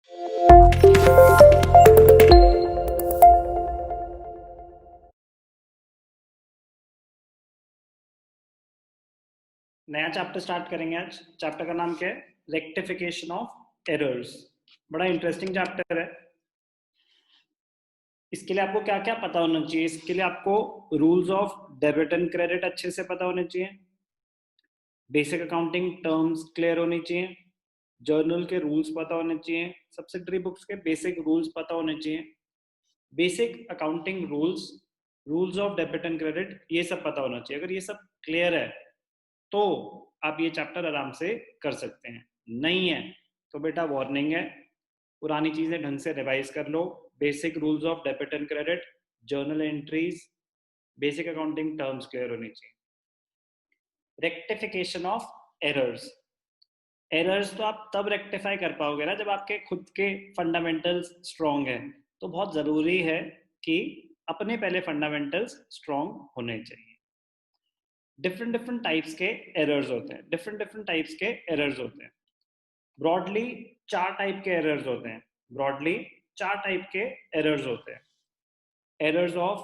नया chapter start करेंगे आज। चैप्टर का नाम क्या है? Rectification of errors. बड़ा इंटरेस्टिंग चैप्टर है। इसके लिए आपको क्या क्या पता होना चाहिए? इसके लिए आपको rules of debit and credit अच्छे से पता होने चाहिए, बेसिक अकाउंटिंग टर्म्स क्लियर होनी चाहिए, जर्नल के रूल्स पता होने चाहिए, सब्सिडरी बुक्स के बेसिक रूल्स पता होने चाहिए, basic accounting rules, rules of debit and credit, ये सब पता होना चाहिए। अगर ये सब क्लियर है तो आप ये चैप्टर आराम से कर सकते हैं। नहीं है तो बेटा वार्निंग है, पुरानी चीजें ढंग से रिवाइज कर लो। Basic rules of debit and credit, journal entries, basic accounting terms clear होनी चाहिए। Rectification of errors. एरर्स तो आप तब रेक्टिफाई कर पाओगे ना जब आपके खुद के फंडामेंटल्स स्ट्रांग है। तो बहुत जरूरी है कि अपने पहले फंडामेंटल्स स्ट्रांग होने चाहिए। डिफरेंट डिफरेंट टाइप्स के एरर्स होते हैं, डिफरेंट डिफरेंट टाइप्स के एरर्स होते हैं। ब्रॉडली चार टाइप के एरर्स होते हैं। ब्रॉडली चार टाइप के एरर्स होते हैं। Errors of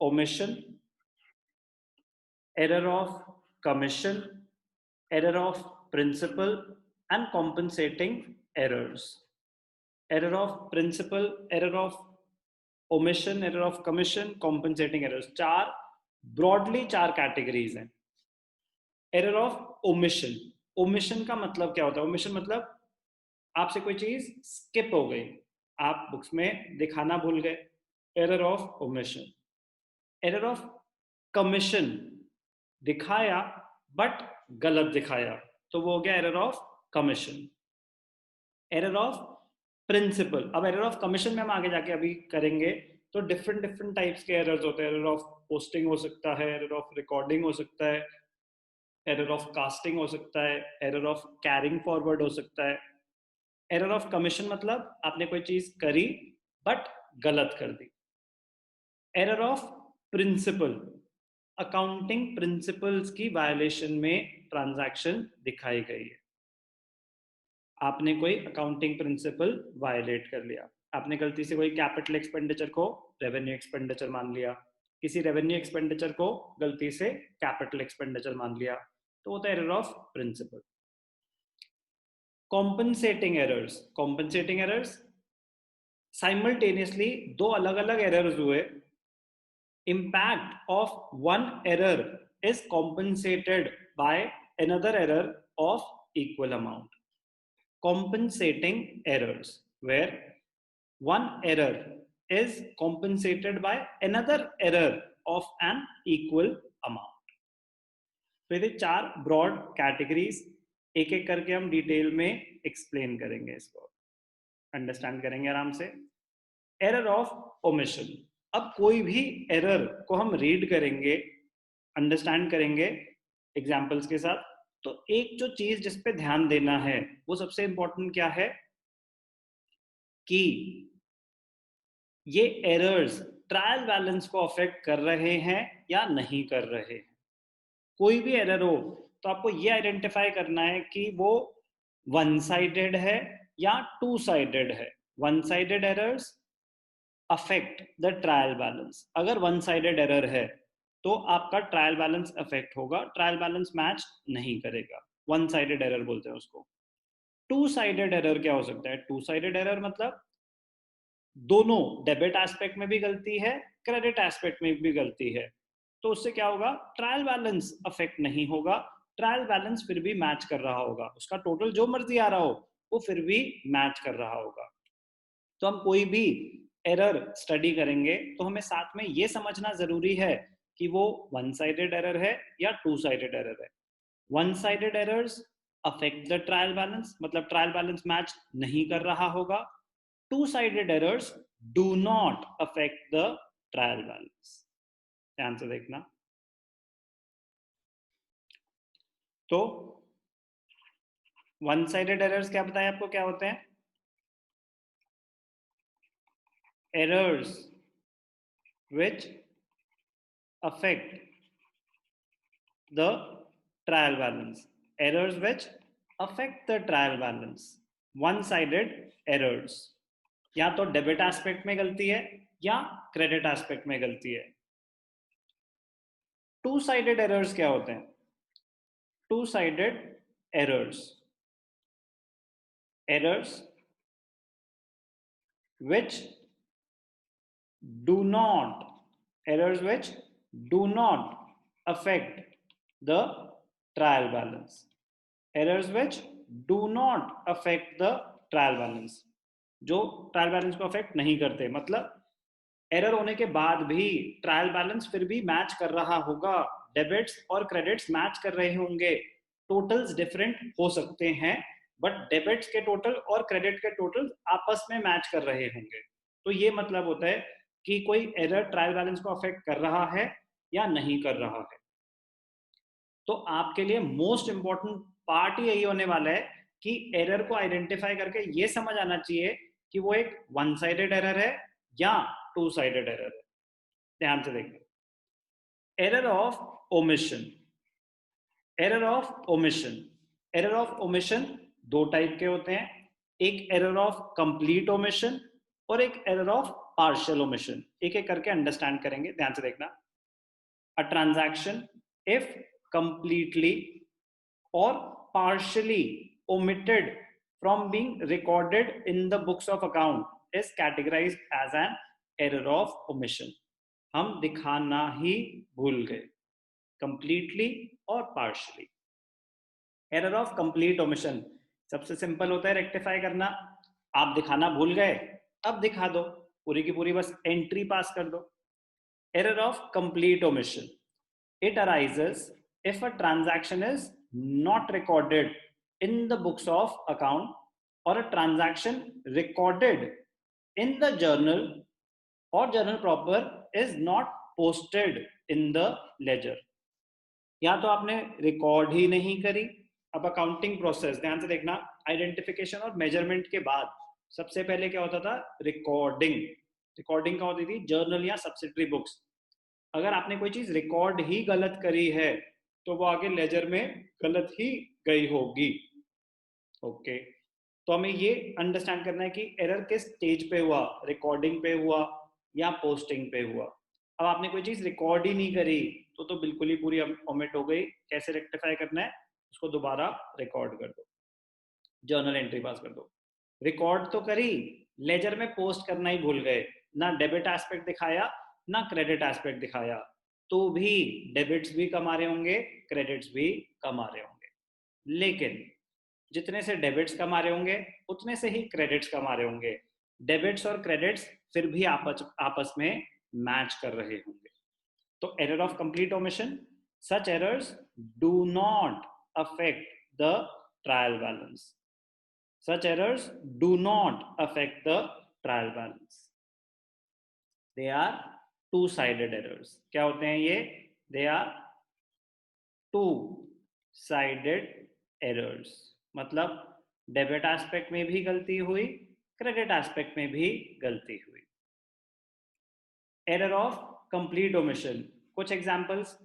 omission, error of commission, error of principle and compensating errors. Error of principle, error of omission, error of commission, compensating errors, चार ब्रॉडली चार कैटेगरीज हैं। Error of omission. ओमिशन का मतलब क्या होता है? ओमिशन मतलब आपसे कोई चीज स्किप हो गई, आप बुक्स में दिखाना भूल गए, error of omission. Error of commission, दिखाया बट गलत दिखाया, तो वो हो गया error of commission. Error of principle, अब एरर ऑफ कमीशन में हम आगे जाके अभी करेंगे। तो डिफरेंट डिफरेंट टाइप्स के एरर्स होते हैं। एरर ऑफ पोस्टिंग हो सकता है, एरर ऑफ रिकॉर्डिंग हो सकता है, एरर ऑफ कास्टिंग हो सकता है, एरर ऑफ कैरिंग फॉरवर्ड हो सकता है। एरर ऑफ कमीशन मतलब आपने कोई चीज करी बट गलत कर दी। Error of principle, accounting principles की वायलेशन में ट्रांजैक्शन दिखाई गई है। आपने कोई अकाउंटिंग प्रिंसिपल वायलेट कर लिया, आपने गलती से कोई कैपिटल एक्सपेंडिचर को रेवेन्यू एक्सपेंडिचर मान लिया, किसी रेवेन्यू एक्सपेंडिचर को गलती से कैपिटल एक्सपेंडिचर मान लिया, तो होता है error of principle. Compensating errors. Compensating errors simultaneously दो अलग अलग एरर्स हुए, impact of one error is compensated by another error of equal amount. Compensating errors, where one error is compensated by another error of an equal amount. तो ये चार broad categories, एक एक करके हम डिटेल में एक्सप्लेन करेंगे, इसको अंडरस्टैंड करेंगे आराम से। Error of omission. अब कोई भी एरर को हम रीड करेंगे, अंडरस्टैंड करेंगे एग्जाम्पल्स के साथ, तो एक जो चीज जिस पे ध्यान देना है वो सबसे इंपॉर्टेंट क्या है कि ये एरर्स ट्रायल बैलेंस को अफेक्ट कर रहे हैं या नहीं कर रहे हैं। कोई भी एरर हो तो आपको ये आइडेंटिफाई करना है कि वो वन साइडेड है या टू साइडेड है। One sided errors affect the trial balance. अगर वन साइडेड एरर है तो आपका ट्रायल बैलेंस अफेक्ट होगा, ट्रायल बैलेंस मैच नहीं करेगा, वन साइडेड एरर बोलते हैं उसको। टू साइडेड एरर क्या हो सकता है? टू साइडेड एरर मतलब दोनों डेबिट एस्पेक्ट में भी गलती है, क्रेडिट एस्पेक्ट में भी गलती है, तो उससे क्या होगा? ट्रायल बैलेंस अफेक्ट नहीं होगा, ट्रायल बैलेंस फिर भी मैच कर रहा होगा, उसका टोटल जो मर्जी आ रहा हो वो फिर भी मैच कर रहा होगा। तो हम कोई भी एरर स्टडी करेंगे तो हमें साथ में ये समझना जरूरी है कि वो वन साइडेड एरर है या टू साइडेड एरर है। One sided errors affect the trial balance, मतलब ट्रायल बैलेंस मैच नहीं कर रहा होगा। Two sided errors do not affect the trial balance. ध्यान से देखना। तो वन साइडेड एरर्स क्या बताया आपको क्या होते हैं? Errors which affect the trial balance, errors which affect the trial balance, one sided errors, या तो डेबिट एस्पेक्ट में गलती है या क्रेडिट एस्पेक्ट में गलती है। टू साइडेड एरर्स क्या होते हैं? Two sided errors, errors which do not, errors which do not affect the trial balance, errors which do not affect the trial balance, जो ट्रायल बैलेंस को अफेक्ट नहीं करते, मतलब एरर होने के बाद भी ट्रायल बैलेंस फिर भी मैच कर रहा होगा, डेबिट्स और क्रेडिट्स मैच कर रहे होंगे, टोटल्स डिफरेंट हो सकते हैं बट डेबिट्स के टोटल और क्रेडिट के टोटल आपस में मैच कर रहे होंगे। तो ये मतलब होता है कि कोई एरर ट्रायल बैलेंस को अफेक्ट कर रहा है या नहीं कर रहा है। तो आपके लिए मोस्ट इंपॉर्टेंट पार्ट ही यही होने वाला है कि एरर को आइडेंटिफाई करके ये समझ आना चाहिए कि वो एक वन साइडेड एरर है या टू साइडेड एरर है। ध्यान से देखिए, error of omission, error of omission, error of omission दो टाइप के होते हैं, एक एरर ऑफ कंप्लीट ओमिशन और एक एरर ऑफ पार्शियल ओमिशन। एक एक करके अंडरस्टैंड करेंगे, ध्यान से देखना। A transaction if completely or partially omitted from being recorded in the books of account is categorized as an error of omission। हम दिखाना ही भूल गए, completely और partially। Error of complete omission सबसे सिंपल होता है रेक्टिफाई करना, आप दिखाना भूल गए, अब दिखा दो, पूरी की पूरी बस एंट्री पास कर दो। Error of complete omission, it arises if a transaction is not recorded in the books of account or a transaction recorded in the journal or journal proper is not posted in the ledger। या तो आपने record ही नहीं करी। अब accounting process ध्यान से देखना, identification और मेजरमेंट के बाद सबसे पहले क्या होता था? रिकॉर्डिंग। रिकॉर्डिंग क्या होती थी? जर्नल या सब्सिडरी बुक्स। अगर आपने कोई चीज रिकॉर्ड ही गलत करी है तो वो आगे लेजर में गलत ही गई होगी। ओके, तो हमें ये अंडरस्टैंड करना है कि एरर किस स्टेज पे हुआ, रिकॉर्डिंग पे हुआ या पोस्टिंग पे हुआ। अब आपने कोई चीज रिकॉर्ड ही नहीं करी तो बिल्कुल ही पूरी ओमिट हो गई। कैसे रेक्टिफाई करना है? उसको दोबारा रिकॉर्ड कर दो, जर्नल एंट्री पास कर दो। रिकॉर्ड तो करी, लेजर में पोस्ट करना ही भूल गए, ना डेबिट एस्पेक्ट दिखाया ना क्रेडिट एस्पेक्ट दिखाया, तो भी डेबिट्स भी कम आ रहे होंगे, क्रेडिट्स भी कम आ रहे होंगे। लेकिन जितने से डेबिट्स कम आ रहे होंगे उतने से ही क्रेडिट्स कम आ रहे होंगे। डेबिट्स और क्रेडिट्स फिर भी आपस में मैच कर रहे होंगे। तो error of complete omission, such errors do not affect the trial balance, such errors do not affect the trial balance, they are two sided errors। क्या होते हैं ये? they are two sided errors, मतलब debit aspect में भी गलती हुई, credit aspect में भी गलती हुई। एरर ऑफ कंप्लीट ओमिशन, कुछ examples,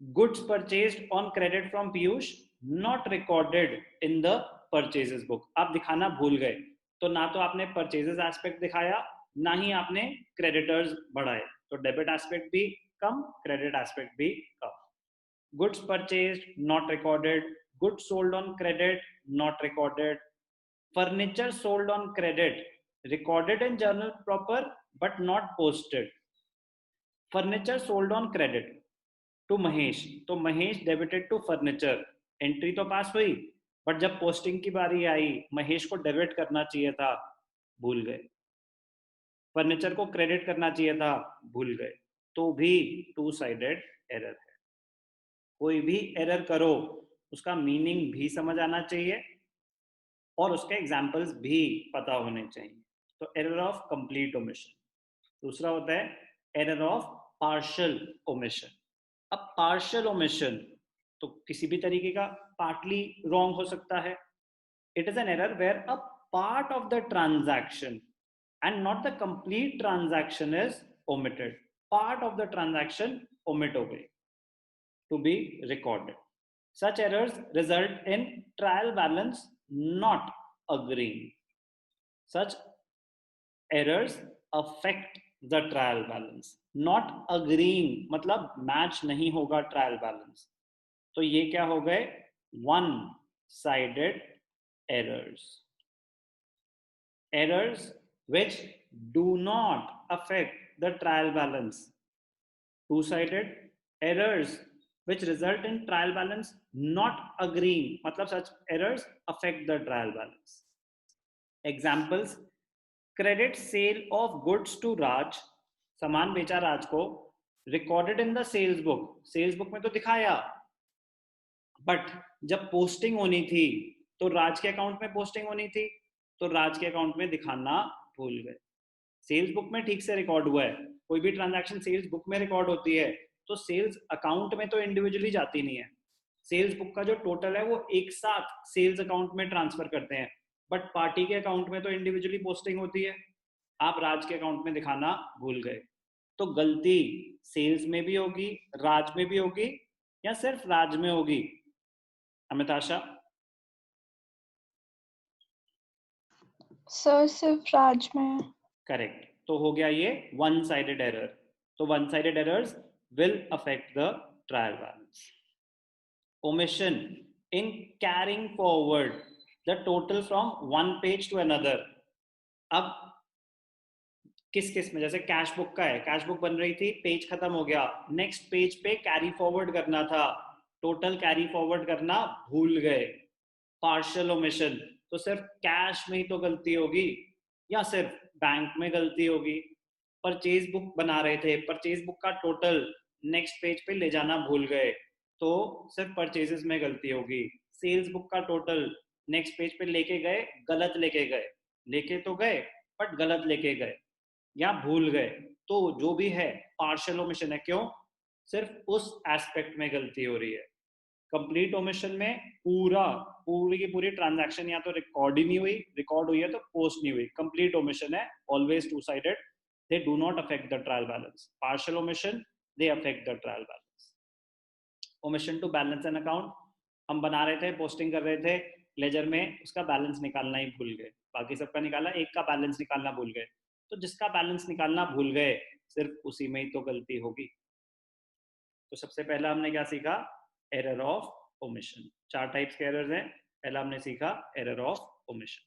goods purchased on credit from Piyush not recorded in the purchases book. आप दिखाना भूल गए, तो ना तो आपने परचेजेस एस्पेक्ट दिखाया ना ही आपने क्रेडिटर्स बढ़ाए, तो डेबिट एस्पेक्ट भी कम, क्रेडिट एस्पेक्ट भी कम। Goods purchased not recorded, goods sold on credit not recorded, furniture sold on credit recorded in journal proper but not posted। Furniture sold on credit to Mahesh, तो Mahesh debited to furniture, entry तो pass हुई but जब posting की बारी आई महेश को debit करना चाहिए था, भूल गए। फर्नीचर को क्रेडिट करना चाहिए था, भूल गए। तो भी टू साइडेड एरर है। कोई भी एरर करो उसका मीनिंग भी समझ आना चाहिए और उसके एग्जाम्पल्स भी पता होने चाहिए। तो एरर ऑफ कंप्लीट ओमिशन। दूसरा होता है एरर ऑफ पार्शियल ओमिशन। अब पार्शियल ओमिशन तो किसी भी तरीके का पार्टली रॉन्ग हो सकता है। It is an error where a part of the transaction and not the complete transaction is omitted. Part of the transaction omit हो गई to be recorded। Such errors result in trial balance not agreeing. Such errors affect the trial balance. Not agreeing मतलब match नहीं होगा trial balance. तो ये क्या हो गए? One sided errors. Errors which do not affect the trial balance. Two sided errors which result in trial balance not agreeing मतलब such errors affect the trial balance. Examples: credit sale of goods to Raj, सामान बेचा राज को, recorded in the sales book में तो दिखाया, but जब posting होनी थी तो राज के अकाउंट में पोस्टिंग होनी थी, तो राज के अकाउंट में दिखाना भूल गए. सेल्स बुक में ठीक से रिकॉर्ड हुआ है, कोई भी ट्रांजैक्शन सेल्स बुक में रिकॉर्ड होती है तो सेल्स अकाउंट में तो इंडिविजुअली जाती नहीं है. सेल्स बुक का जो टोटल है वो एक साथ सेल्स अकाउंट में ट्रांसफर करते हैं, बट पार्टी के अकाउंट में तो इंडिविजुअली पोस्टिंग होती है. आप राज के अकाउंट में दिखाना भूल गए, तो गलती सेल्स में भी होगी, राज में भी होगी, या सिर्फ राज में होगी? अमिताशा? सर सिर्फ राज में. करेक्ट. तो हो गया ये वन साइडेड एरर. तो one sided errors will affect the trial balance. Omission in carrying forward the total from one page to another. अब किस में, जैसे कैश बुक का है, कैश बुक बन रही थी, पेज खत्म हो गया, नेक्स्ट पेज पे कैरी फॉरवर्ड करना था, टोटल कैरी फॉरवर्ड करना भूल गए, पार्शियल ओमिशन. तो सिर्फ कैश में ही तो गलती होगी या सिर्फ बैंक में गलती होगी? परचेज बुक बना रहे थे, परचेज बुक का टोटल नेक्स्ट पेज पे ले जाना भूल गए, तो सिर्फ परचेजेस में गलती होगी. सेल्स बुक का टोटल नेक्स्ट पेज पे लेके गए, गलत लेके गए, लेके तो गए बट गलत लेके गए या भूल गए, तो जो भी है पार्शियल ओमिशन है. क्यों? सिर्फ उस एस्पेक्ट में गलती हो रही है. कंप्लीट ओमिशन में पूरी की पूरी ट्रांजैक्शन या तो रिकॉर्ड ही नहीं हुई, रिकॉर्ड हुई है तो पोस्ट नहीं हुई. कंप्लीट ओमिशन है, always two sided, they do not affect the trial balance. Partial omission, they affect the trial balance. Omission to balance an account, हम बना रहे थे, पोस्टिंग कर रहे थे लेजर में, उसका बैलेंस निकालना ही भूल गए, बाकी सबका निकाला, एक का बैलेंस निकालना भूल गए. तो जिसका बैलेंस निकालना भूल गए सिर्फ उसी में ही तो गलती होगी. तो सबसे पहला हमने क्या सीखा? Error of omission. 4 टाइप्स के एरर्स हैं. पहला हमने सीखा एरर ऑफ ओमिशन.